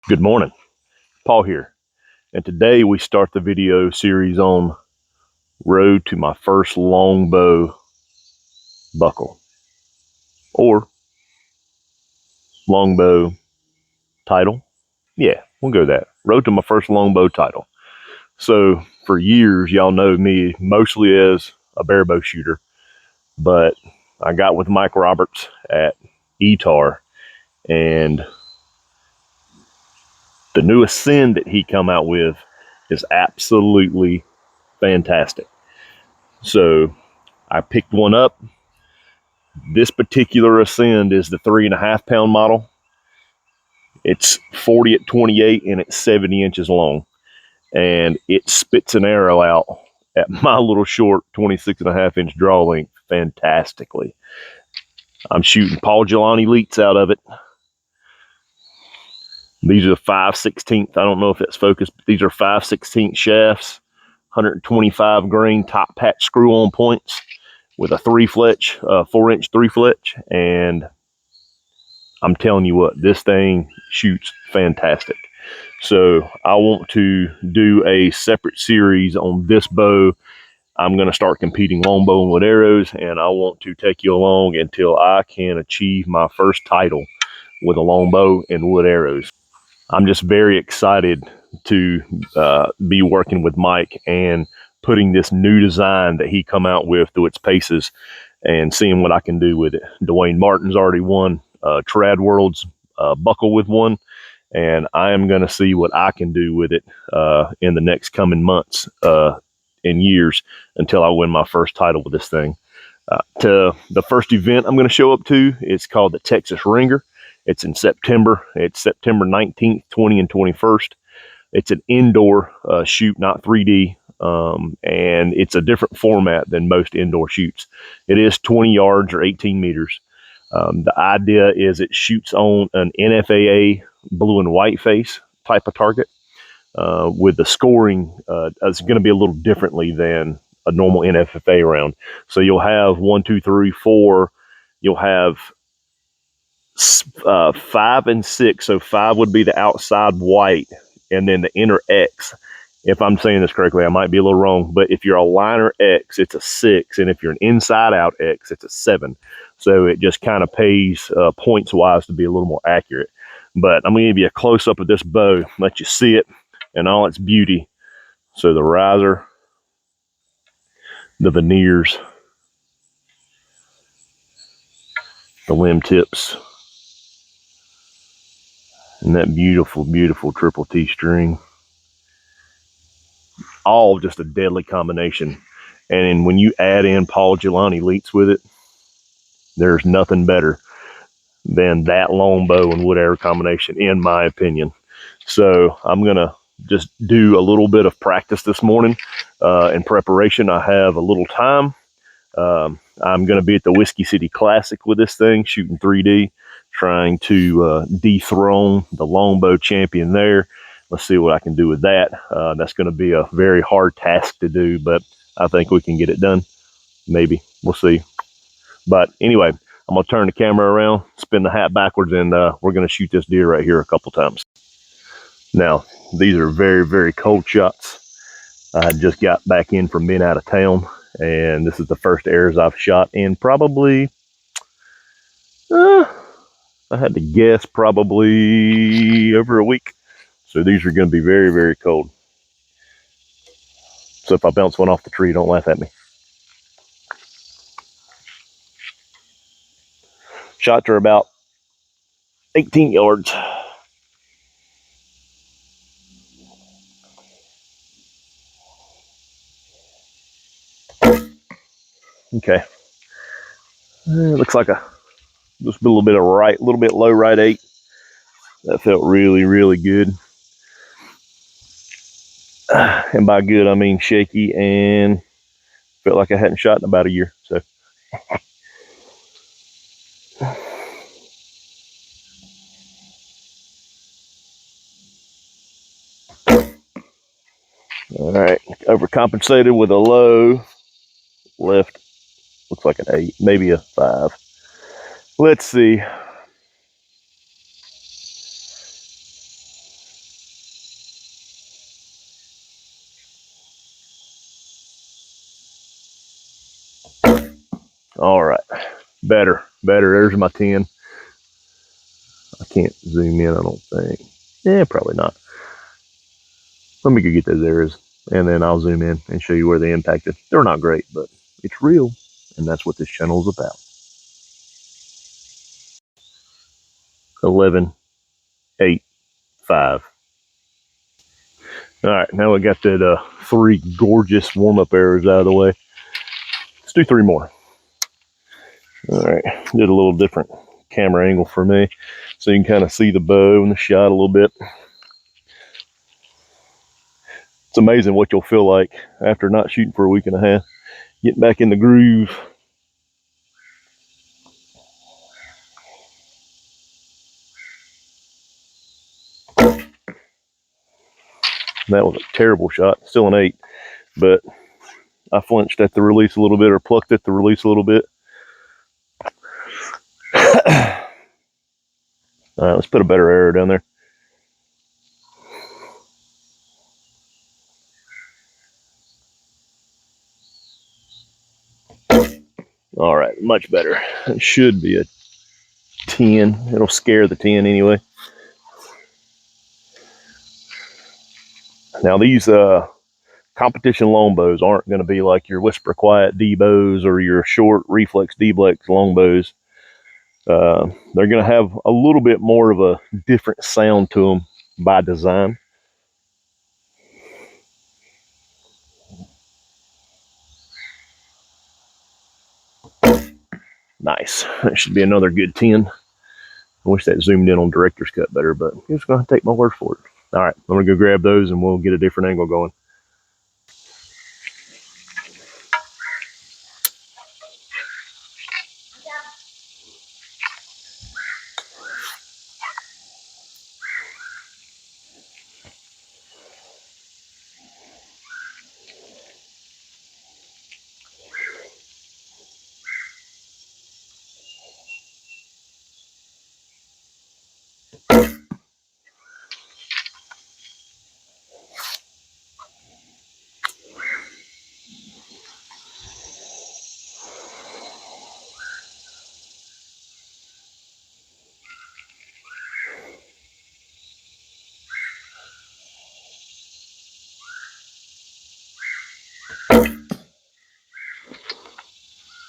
Good morning, Paul here, and today we start the video series on road to my first longbow buckle, or longbow title. Yeah, we'll go with that. Road to my first longbow title. So for years, y'all know me mostly as a barebow shooter, but I got with Mike Roberts at ETAR, and the new Ascend that he come out with is absolutely fantastic. So I picked one up. This particular Ascend is the 3.5 pound model. It's 40 at 28 and it's 70 inches long. And it spits an arrow out at my little short 26.5 inch draw length fantastically. I'm shooting Paul Gelani leats out of it. These are 5/16. I don't know if that's focused, but these are 5/16 shafts, 125 grain top patch screw on points with a 4-inch 3-fletch, and I'm telling you what, this thing shoots fantastic. So I want to do a separate series on this bow. I'm going to start competing longbow and wood arrows, and I want to take you along until I can achieve my first title with a longbow and wood arrows. I'm just very excited to be working with Mike and putting this new design that he come out with through its paces and seeing what I can do with it. Dwayne Martin's already won Trad World's buckle with one, and I am going to see what I can do with it in the next coming months and years until I win my first title with this thing. To the first event I'm going to show up to, it's called the Texas Ringer. It's in September. It's September 19th, 20, and 21st. It's an indoor shoot, not 3D, and it's a different format than most indoor shoots. It is 20 yards or 18 meters. The idea is it shoots on an NFAA blue and white face type of target. With the scoring, it's going to be a little differently than a normal NFFA round. So you'll have 1, 2, 3, 4. You'll have 5 and 6. So 5 would be the outside white, and then the inner X. If I'm saying this correctly, I might be a little wrong, but if you're a liner X, it's a 6, and if you're an inside out X, it's a 7. So it just kind of pays points wise to be a little more accurate. But I'm going to give you a close up of this bow, let you see it in all its beauty. So the riser, the veneers, the limb tips, and that beautiful, beautiful triple T string. All just a deadly combination. And when you add in Paul Gelani leats with it, there's nothing better than that longbow and wood arrow combination, in my opinion. So I'm going to just do a little bit of practice this morning in preparation. I have a little time. I'm going to be at the Whiskey City Classic with this thing, shooting 3D, trying to dethrone the longbow champion there. Let's see what I can do with that. That's going to be a very hard task to do, but I think we can get it done. Maybe. We'll see. But anyway, I'm going to turn the camera around, spin the hat backwards, and we're going to shoot this deer right here a couple times. Now, these are very, very cold shots. I just got back in from being out of town, and this is the first arrows I've shot in probably, I had to guess, probably over a week. So these are going to be very, very cold. So if I bounce one off the tree, don't laugh at me. Shots are about 18 yards. Okay. Looks like just a little bit of right, a little bit low right 8. That felt really, really good. And by good, I mean shaky, and felt like I hadn't shot in about a year. So. All right, overcompensated with a low left. Looks like an 8, maybe a 5. Let's see. All right, better. There's my 10. I can't zoom in, I don't think. Yeah, probably not. Let me go get those arrows, and then I'll zoom in and show you where they impacted. They're not great, but it's real, and that's what this channel is about. 11, 8, 5. All right, now we got that 3 gorgeous warm-up arrows out of the way. Let's do 3 more. All right, did a little different camera angle for me, so you can kind of see the bow and the shot a little bit. It's amazing what you'll feel like after not shooting for a week and a half, getting back in the groove. That was a terrible shot, still an 8, but I flinched at the release a little bit, or plucked at the release a little bit. All right, let's put a better arrow down there. All right, much better. It should be a 10. It'll scare the 10 anyway. Now these competition longbows aren't going to be like your whisper quiet D bows or your short reflex D-Blex longbows. They're going to have a little bit more of a different sound to them by design. Nice. That should be another good 10. I wish that zoomed in on director's cut better, but you're just going to take my word for it. All right, I'm going to go grab those and we'll get a different angle going.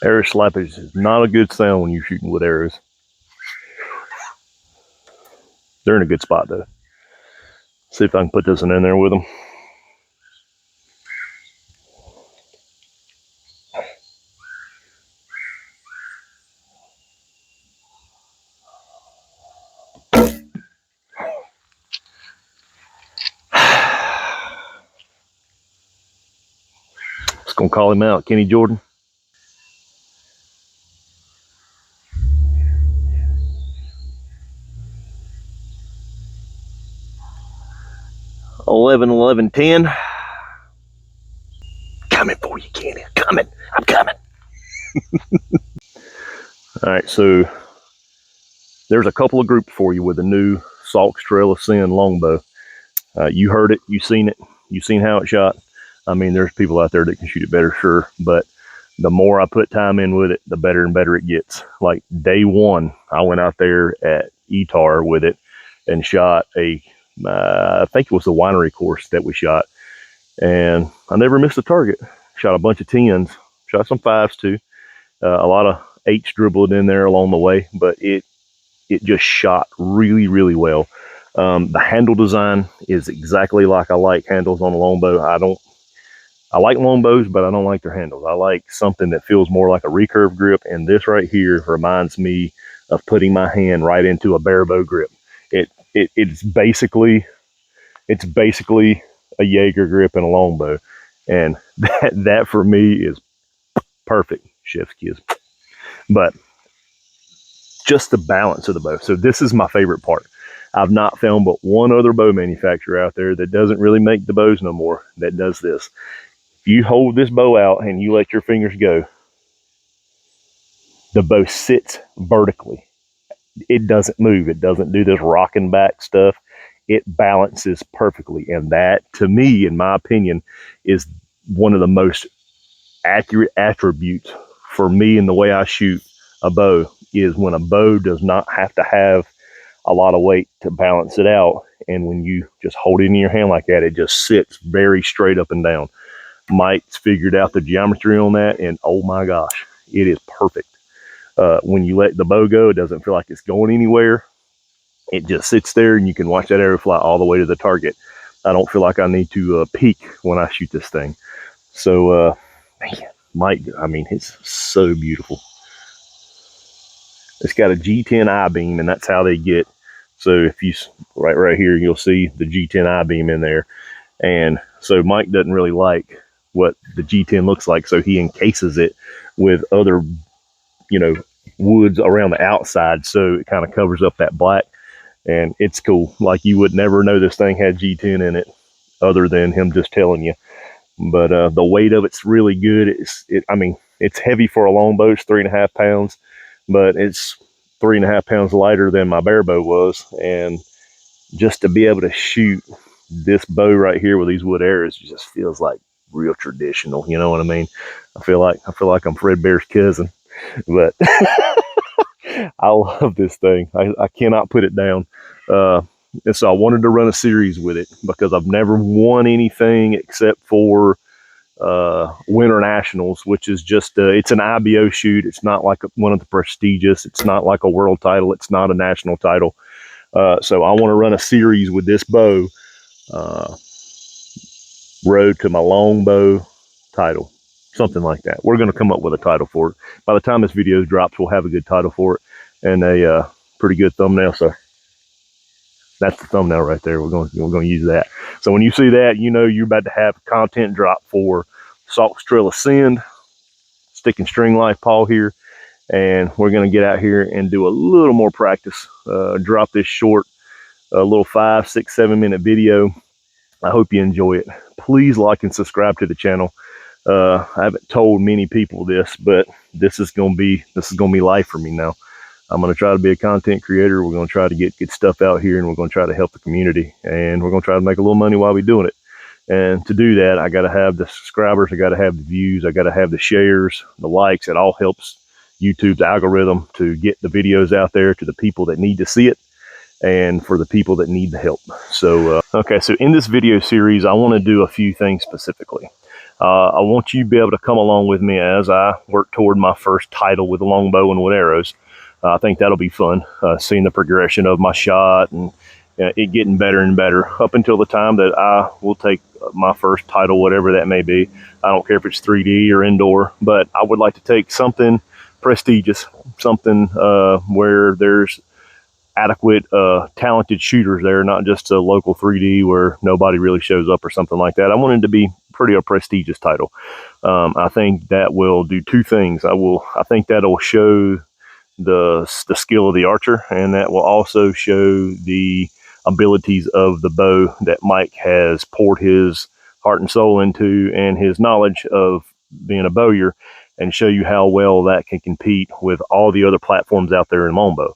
Arrow slappage is not a good sound when you're shooting with arrows. They're in a good spot though. See if I can put this one in there with them. Just gonna call him out, Kenny Jordan. Eleven, 10. Coming for you, Kenny. Coming. I'm coming. All right, so there's a couple of groups for you with the new Salk's Trail of Sin longbow. You heard it, you seen it, you seen how it shot. I mean, there's people out there that can shoot it better, sure, but the more I put time in with it, the better and better it gets. Like day 1, I went out there at ETAR with it and shot I think it was the winery course that we shot, and I never missed a target. Shot a bunch of 10s, shot some 5s too, a lot of 8s dribbled in there along the way, but it just shot really, really well. The handle design is exactly like I like handles on a longbow. I like longbows, but I don't like their handles. I like something that feels more like a recurve grip, and this right here reminds me of putting my hand right into a bare bow grip. It's basically a Jaeger grip and a longbow, and that for me is perfect. Chef's kiss. But just the balance of the bow. So this is my favorite part. I've not found but one other bow manufacturer out there that doesn't really make the bows no more that does this. If you hold this bow out and you let your fingers go, the bow sits vertically. It doesn't move. It doesn't do this rocking back stuff. It balances perfectly. And that, to me, in my opinion, is one of the most accurate attributes for me and the way I shoot a bow is when a bow does not have to have a lot of weight to balance it out. And when you just hold it in your hand like that, it just sits very straight up and down. Mike's figured out the geometry on that, and oh my gosh, it is perfect. When you let the bow go, it doesn't feel like it's going anywhere. It just sits there, and you can watch that arrow fly all the way to the target. I don't feel like I need to peek when I shoot this thing. So, man, Mike, I mean, it's so beautiful. It's got a G10 I-beam, and that's how they get. So if you, right here, you'll see the G10 I-beam in there. And so Mike doesn't really like what the G10 looks like, so he encases it with other, woods around the outside, so it kind of covers up that black. And it's cool. Like, you would never know this thing had G10 in it other than him just telling you. But the weight of it's really good. It's heavy for a longbow. It's 3.5 pounds, but it's 3.5 pounds lighter than my bare bow was. And just to be able to shoot this bow right here with these wood arrows just feels like real traditional. You know what I mean? I feel like I'm Fred Bear's cousin, but I love this thing. I cannot put it down. And so I wanted to run a series with it because I've never won anything except for Winter Nationals, which is just it's an IBO shoot. It's not like one of the prestigious. It's not like a world title. It's not a national title. So I want to run a series with this bow, road to my Longbow title, something like that. We're going to come up with a title for it. By the time this video drops, we'll have a good title for it and a pretty good thumbnail. So that's the thumbnail right there. We're going to use that. So when you see that, you're about to have content drop for Salt's Trail Ascend, Stick and String Life Paul here, and we're going to get out here and do a little more practice. Drop this short, little 5, 6, 7 minute video. I hope you enjoy it. Please like and subscribe to the channel. I haven't told many people this, but this is going to be life for me now. I'm going to try to be a content creator. We're going to try to get good stuff out here, and we're going to try to help the community, and we're going to try to make a little money while we're doing it. And to do that, I got to have the subscribers, I got to have the views, I got to have the shares, the likes. It all helps YouTube's algorithm to get the videos out there to the people that need to see it and for the people that need the help. So, okay, so in this video series, I want to do a few things specifically. I want you to be able to come along with me as I work toward my first title with a longbow and with arrows. I think that'll be fun, seeing the progression of my shot and it getting better and better up until the time that I will take my first title, whatever that may be. I don't care if it's 3D or indoor, but I would like to take something prestigious, something where there's adequate, talented shooters there, not just a local 3D where nobody really shows up or something like that. I want it to be a prestigious title. I think that will do two things. I think that'll show the skill of the archer, and that will also show the abilities of the bow that Mike has poured his heart and soul into, and his knowledge of being a bowyer, and show you how well that can compete with all the other platforms out there in longbow.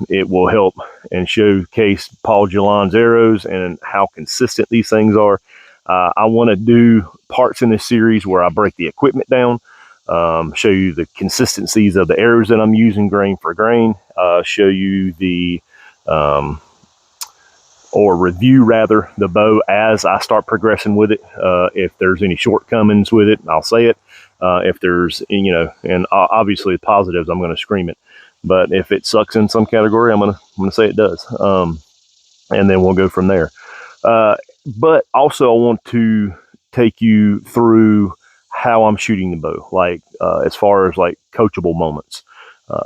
It will help and showcase Paul Gillan's arrows and how consistent these things are. I want to do parts in this series where I break the equipment down, show you the consistencies of the arrows that I'm using grain for grain, show you the, or review rather, the bow as I start progressing with it. If there's any shortcomings with it, I'll say it. If there's, and obviously the positives, I'm going to scream it. But if it sucks in some category, I'm gonna say it does. And then we'll go from there. But also I want to take you through how I'm shooting the bow, like as far as like coachable moments,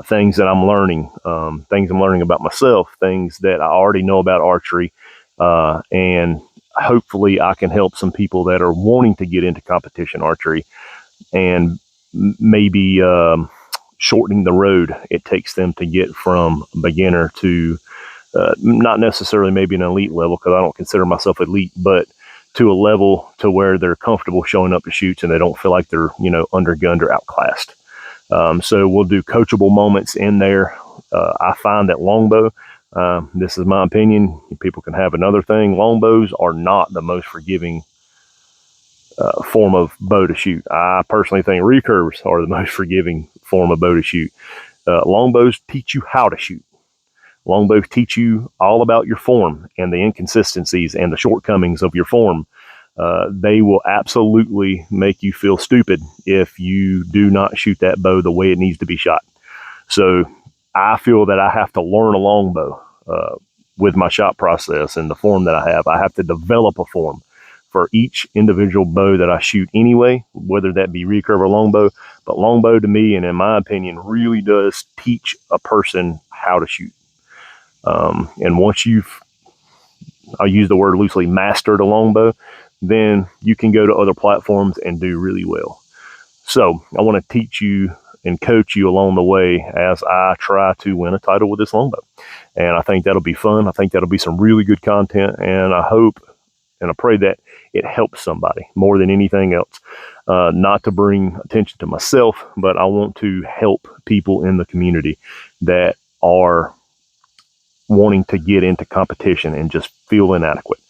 things that I'm learning, things I'm learning about myself, things that I already know about archery, and hopefully I can help some people that are wanting to get into competition archery and maybe shortening the road it takes them to get from beginner to not necessarily maybe an elite level, because I don't consider myself elite, but to a level to where they're comfortable showing up to shoots and they don't feel like they're undergunned or outclassed. So we'll do coachable moments in there. I find that longbow, this is my opinion, people can have another thing, longbows are not the most forgiving form of bow to shoot. I personally think recurves are the most forgiving form of bow to shoot. Longbows teach you how to shoot. Longbows teach you all about your form and the inconsistencies and the shortcomings of your form. They will absolutely make you feel stupid if you do not shoot that bow the way it needs to be shot. So I feel that I have to learn a longbow with my shot process and the form that I have. I have to develop a form for each individual bow that I shoot anyway, whether that be recurve or longbow. But longbow to me, and in my opinion, really does teach a person how to shoot. And once you've, I'll use the word loosely, mastered a longbow, then you can go to other platforms and do really well. So I want to teach you and coach you along the way as I try to win a title with this longbow. And I think that'll be fun. I think that'll be some really good content. And I hope and I pray that it helps somebody more than anything else. Not to bring attention to myself, but I want to help people in the community that are wanting to get into competition and just feel inadequate,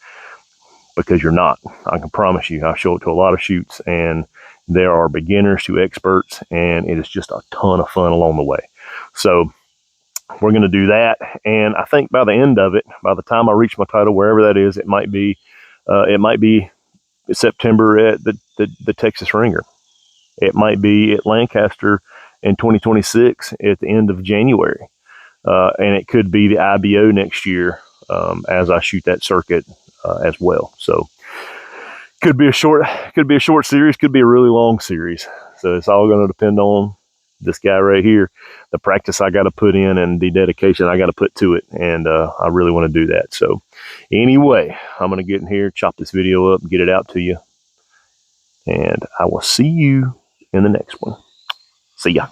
because you're not. I can promise you, I show it to a lot of shoots, and there are beginners to experts, and it is just a ton of fun along the way. So we're going to do that, and I think by the end of it, by the time I reach my title, wherever that is, it might be September at the Texas Ringer. It might be at Lancaster in 2026 at the end of January. And it could be the IBO next year as I shoot that circuit as well. So could be a short series, could be a really long series. So it's all going to depend on this guy right here, the practice I got to put in and the dedication I got to put to it. And I really want to do that. So anyway, I'm going to get in here, chop this video up, get it out to you. And I will see you in the next one. See ya.